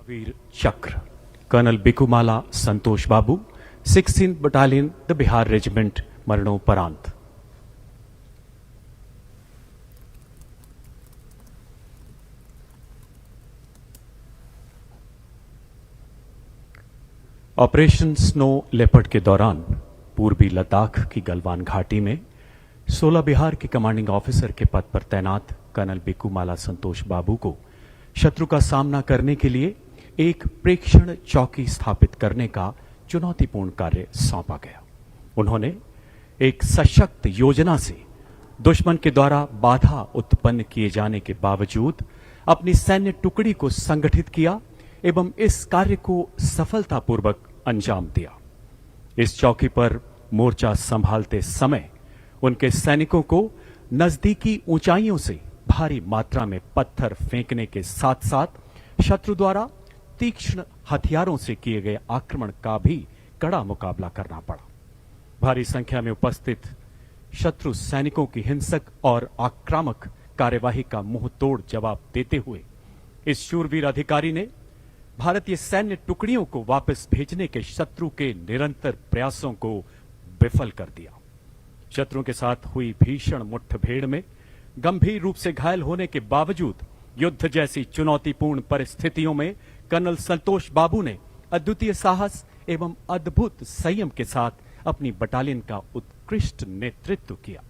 Veer Chakra Colonel Bikumalla Santosh Babu 16th battalion the Bihar regiment मरणोपरांत। Operation Snow Leopard के दौरान पूर्वी लद्दाख की गलवान घाटी में 16 बिहार के कमांडिंग ऑफिसर के पद पर तैनात कर्नल बिकुमाला संतोष बाबू को शत्रु का सामना करने के लिए एक प्रेक्षण चौकी स्थापित करने का चुनौतीपूर्ण कार्य सौंपा गया। उन्होंने एक सशक्त योजना से दुश्मन के द्वारा बाधा उत्पन्न किए जाने के बावजूद अपनी सैन्य टुकड़ी को संगठित किया एवं इस कार्य को सफलतापूर्वक अंजाम दिया। इस चौकी पर मोर्चा संभालते समय उनके सैनिकों को नजदीकी ऊंचाइयों से भारी मात्रा में पत्थर फेंकने के साथ साथ शत्रु द्वारा तीक्ष्ण हथियारों से किए गए आक्रमण का भी कड़ा मुकाबला करना पड़ा। भारी संख्या में उपस्थित शत्रु सैनिकों की हिंसक और आक्रामक कार्यवाही का मुंह तोड़ जवाब देते हुए इस शूरवीर अधिकारी ने भारतीय सैन्य टुकड़ियों को वापस भेजने के शत्रु के निरंतर प्रयासों को विफल कर दिया। शत्रु के साथ हुई भीषण मुठभेड़ में गंभीर रूप से घायल होने के बावजूद युद्ध जैसी चुनौतीपूर्ण परिस्थितियों में कर्नल संतोष बाबू ने अद्वितीय साहस एवं अद्भुत संयम के साथ अपनी बटालियन का उत्कृष्ट नेतृत्व किया।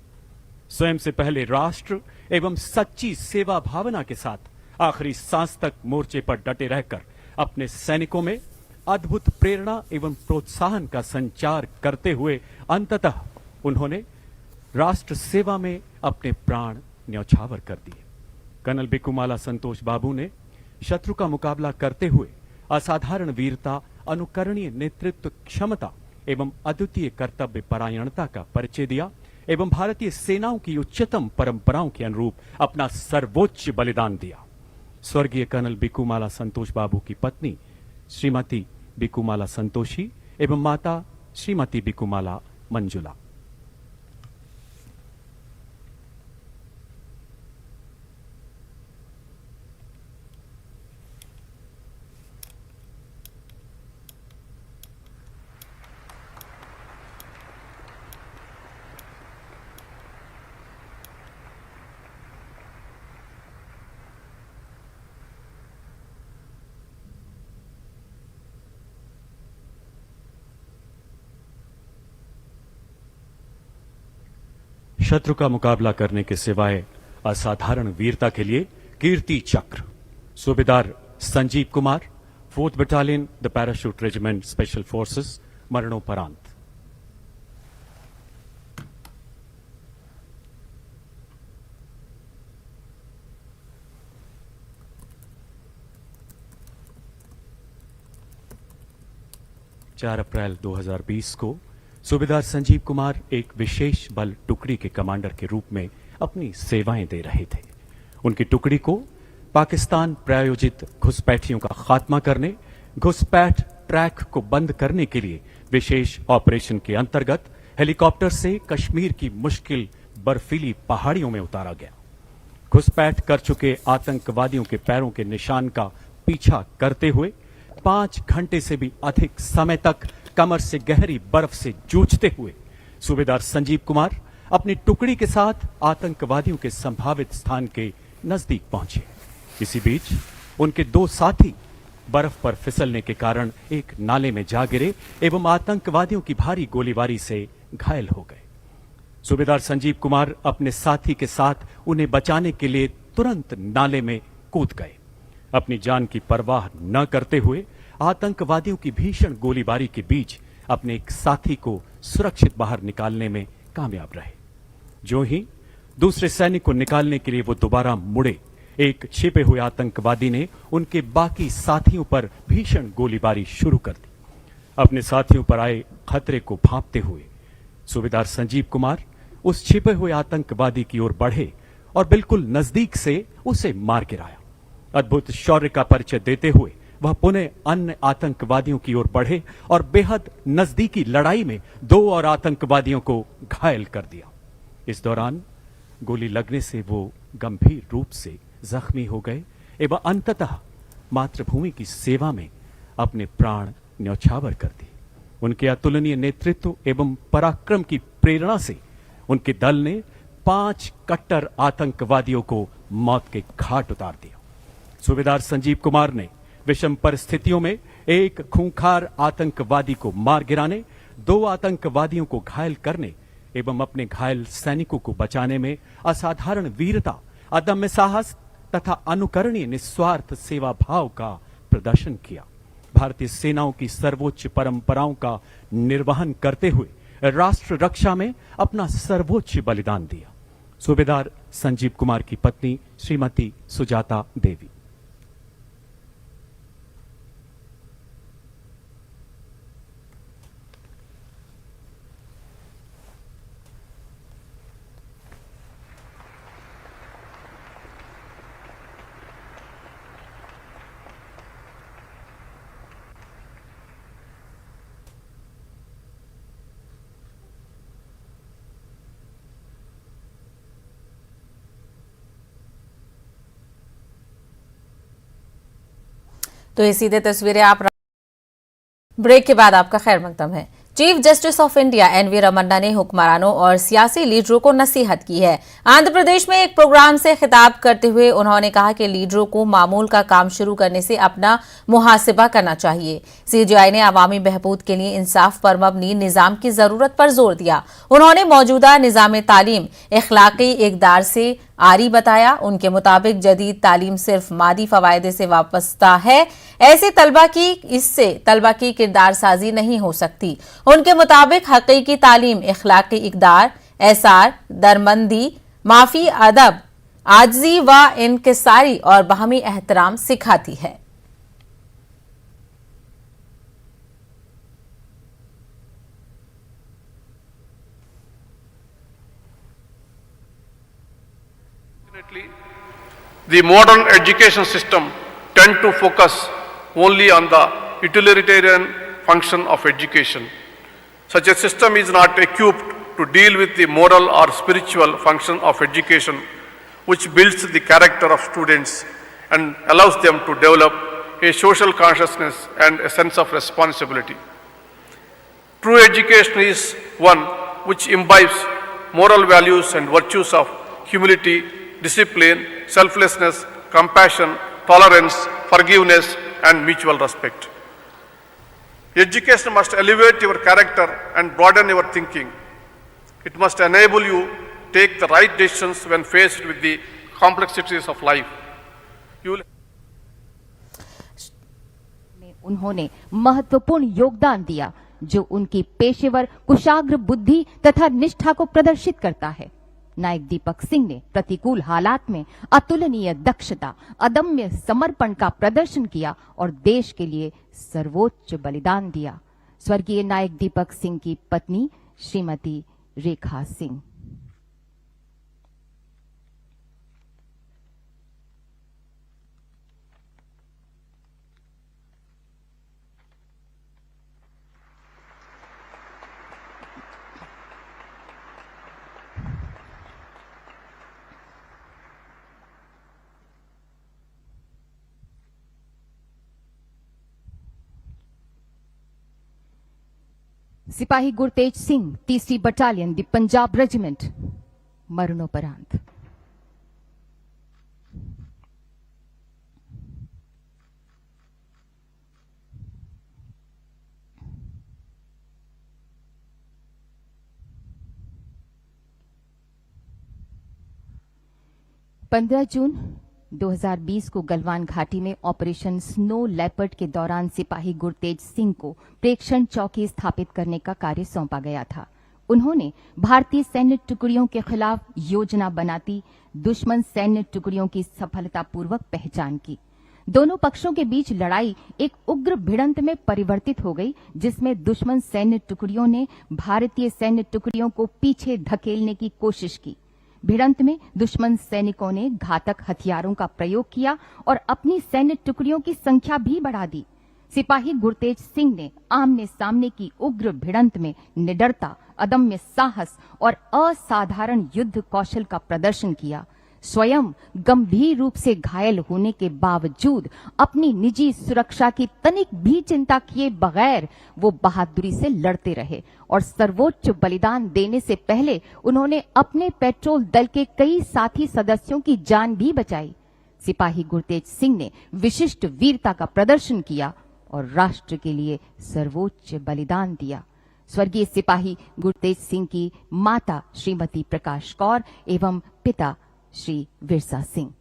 स्वयं से पहले राष्ट्र एवं सच्ची सेवा भावना के साथ आखिरी सांस तक मोर्चे पर डटे रहकर अपने सैनिकों में अद्भुत प्रेरणा एवं प्रोत्साहन का संचार करते हुए अंततः उन्होंने राष्ट्र सेवा में अपने प्राण न्यौछावर कर दिए। कर्नल बिकुमाला संतोष बाबू ने शत्रु का मुकाबला करते हुए असाधारण वीरता, अनुकरणीय नेतृत्व क्षमता एवं अद्वितीय कर्तव्य परायणता का परिचय दिया एवं भारतीय सेनाओं की उच्चतम परंपराओं के अनुरूप अपना सर्वोच्च बलिदान दिया। स्वर्गीय कर्नल बिकुमाला संतोष बाबू की पत्नी श्रीमती बिकुमाला संतोषी एवं माता श्रीमती बिकुमाला मंजुला। शत्रु का मुकाबला करने के सिवाय असाधारण वीरता के लिए कीर्ति चक्र सूबेदार Sanjeev Kumar 4th battalion the parachute regiment special forces मरणोपरांत। चार अप्रैल 2020 को सूबेदार संजीव कुमार एक विशेष बल टुकड़ी के कमांडर के रूप में अपनी सेवाएं दे रहे थे। उनकी टुकड़ी को पाकिस्तान प्रायोजित घुसपैठियों का खात्मा करने, घुसपैठ ट्रैक को बंद करने के लिए विशेष ऑपरेशन के अंतर्गत हेलीकॉप्टर से कश्मीर की मुश्किल बर्फीली पहाड़ियों में उतारा गया। घुसपैठ कर चुके आतंकवादियों के पैरों के निशान का पीछा करते हुए 5 घंटे से भी अधिक समय तक कमर से गहरी बर्फ से जूझते हुए सूबेदार संजीव कुमार अपनी टुकड़ी के साथ आतंकवादियों के संभावित स्थान के नजदीक पहुंचे। इसी बीच उनके 2 साथी बर्फ पर फिसलने के कारण एक नाले में जा गिरे एवं आतंकवादियों की भारी गोलीबारी से घायल हो गए। सूबेदार संजीव कुमार अपने साथी के साथ उन्हें बचाने के लिए तुरंत नाले में कूद गए। अपनी जान की परवाह न करते हुए आतंकवादियों की भीषण गोलीबारी के बीच अपने एक साथी को सुरक्षित बाहर निकालने में कामयाब रहे। जो ही दूसरे सैनिक को निकालने के लिए वो दोबारा मुड़े, एक छिपे हुए आतंकवादी ने उनके बाकी साथियों पर भीषण गोलीबारी शुरू कर दी। अपने साथियों पर आए खतरे को भांपते हुए सूबेदार संजीव कुमार उस छिपे हुए आतंकवादी की ओर बढ़े और बिल्कुल नजदीक से उसे मार गिराया। अद्भुत शौर्य का परिचय देते हुए वह पुनः अन्य आतंकवादियों की ओर बढ़े और बेहद नजदीकी लड़ाई में 2 और आतंकवादियों को घायल कर दिया। इस दौरान गोली लगने से वो गंभीर रूप से जख्मी हो गए एवं अंततः मातृभूमि की सेवा में अपने प्राण न्यौछावर कर दिए। उनके अतुलनीय नेतृत्व एवं पराक्रम की प्रेरणा से उनके दल ने 5 कट्टर आतंकवादियों को मौत के घाट उतार दिया। सूबेदार संजीव कुमार ने विषम परिस्थितियों में एक खूंखार आतंकवादी को मार गिराने, 2 आतंकवादियों को घायल करने एवं अपने घायल सैनिकों को बचाने में असाधारण वीरता, अदम्य साहस तथा अनुकरणीय निस्वार्थ सेवा भाव का प्रदर्शन किया। भारतीय सेनाओं की सर्वोच्च परंपराओं का निर्वहन करते हुए राष्ट्र रक्षा में अपना सर्वोच्च बलिदान दिया। सूबेदार संजीव कुमार की पत्नी श्रीमती सुजाता देवी। तो ये सीधे तस्वीरें आप ब्रेक के बाद आपका खैर मकदम है। Chief justice of India NV Ramana ने हुक्मरानों और सियासी लीडरों को नसीहत की है। आंध्र प्रदेश में एक प्रोग्राम से खिताब करते हुए उन्होंने कहा कि लीडरों को मामूल का काम शुरू करने से अपना मुहासिबा करना चाहिए। सीजेआई ने अवामी बहबूद के लिए इंसाफ पर मबनी निजाम की जरूरत पर जोर दिया। उन्होंने मौजूदा निजाम तालीम इखलाकी इकदार से आरी बताया। उनके मुताबिक जदीद तालीम सिर्फ मादी फवायदे से वाबस्ता है। ऐसे इससे तलबा की किरदार साजी नहीं हो सकती। उनके मुताबिक हकीकी तालीम इखलाकी इकदार, एसार, दरमंदी, माफी, अदब, आजजी व इनकिसारी और बाहमी एहतराम सिखाती है। The modern education system tend to focus only on the utilitarian function of education. Such a system is not equipped to deal with the moral or spiritual function of education, which builds the character of students and allows them to develop a social consciousness and a sense of responsibility. True education is one which imbibes moral values and virtues of humility, discipline, selflessness, compassion, tolerance, forgiveness, and mutual respect. Education must elevate your character and broaden your thinking. It must enable you to take the right decisions when faced with the complexities of life. उन्होंने महत्वपूर्ण योगदान दिया जो उनकी पेशेवर कुशाग्र बुद्धि तथा निष्ठा को प्रदर्शित करता है। नायक दीपक सिंह ने प्रतिकूल हालात में अतुलनीय दक्षता, अदम्य समर्पण का प्रदर्शन किया और देश के लिए सर्वोच्च बलिदान दिया। स्वर्गीय नायक दीपक सिंह की पत्नी श्रीमती रेखा सिंह। सिपाही गुरतेज सिंह, 3री बटालियन, दी पंजाब रेजिमेंट, मरणोपरांत। जून 2020 को गलवान घाटी में ऑपरेशन स्नो लेपर्ड के दौरान सिपाही गुरतेज सिंह को प्रेक्षण चौकी स्थापित करने का कार्य सौंपा गया था। उन्होंने भारतीय सैन्य टुकड़ियों के खिलाफ योजना बनाती दुश्मन सैन्य टुकड़ियों की सफलतापूर्वक पहचान की। दोनों पक्षों के बीच लड़ाई एक उग्र भिड़ंत में परिवर्तित हो गई, जिसमें दुश्मन सैन्य टुकड़ियों ने भारतीय सैन्य टुकड़ियों को पीछे धकेलने की कोशिश की। भिड़ंत में दुश्मन सैनिकों ने घातक हथियारों का प्रयोग किया और अपनी सैन्य टुकड़ियों की संख्या भी बढ़ा दी। सिपाही गुरतेज सिंह ने आमने सामने की उग्र भिड़ंत में निडरता, अदम्य साहस और असाधारण युद्ध कौशल का प्रदर्शन किया। स्वयं गंभीर रूप से घायल होने के बावजूद अपनी निजी सुरक्षा की तनिक भी चिंता किए बगैर वो बहादुरी से लड़ते रहे और सर्वोच्च बलिदान देने से पहले उन्होंने अपने पेट्रोल दल के कई साथी सदस्यों की जान भी बचाई। सिपाही गुरतेज सिंह ने विशिष्ट वीरता का प्रदर्शन किया और राष्ट्र के लिए सर्वोच्च बलिदान दिया। स्वर्गीय सिपाही गुरतेज सिंह की माता श्रीमती प्रकाश कौर एवं पिता श्री विरसा सिंह।